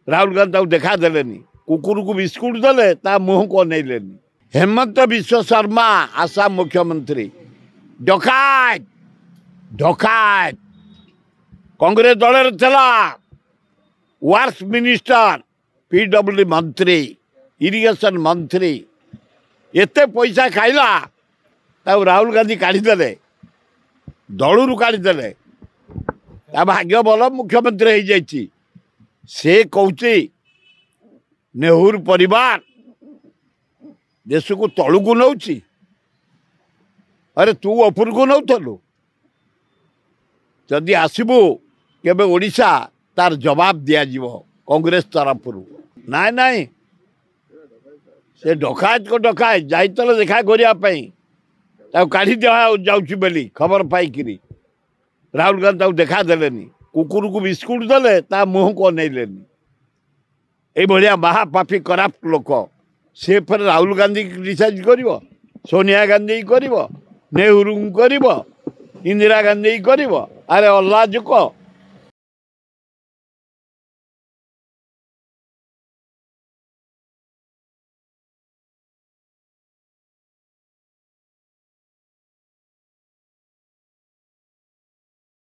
राहुल गांधी देखा देलेनी कुकुर को बिस्कुट देले ता मुँह को अनेलेनी। हेमंत विश्व शर्मा आसाम मुख्यमंत्री डकायत डकायत कांग्रेस दल चला वर्क्स मिनिस्टर पीडब्ल्यू मंत्री इरिगेशन मंत्री एते पैसा खाइला राहुल गांधी काढ़ीदे दलू काढ़ीदे भाग्य भल मुख्यमंत्री हो जाइए से कौची नेहरू परिवार देश को तलू को नौ अरे तू अपुर को नौलु जदि आसबू केबे ओडिशा तार जवाब दिज्व कांग्रेस तरफ नाई नाई से डकायत को डकायत जाइतले देखा करने काढ़ी दिया जाऊँगी बोली खबर पाई राहुल गांधी देखा देलेनी कुकुर को बिस्कुट देले ता मुँह को अनेलेनी। ये महापापी कराप्ट लोक से फिर राहुल गांधी डिसाइड कर सोनिया गांधी कर नेहरू कर इंदिरा गांधी कर अरे अल्लाह जुक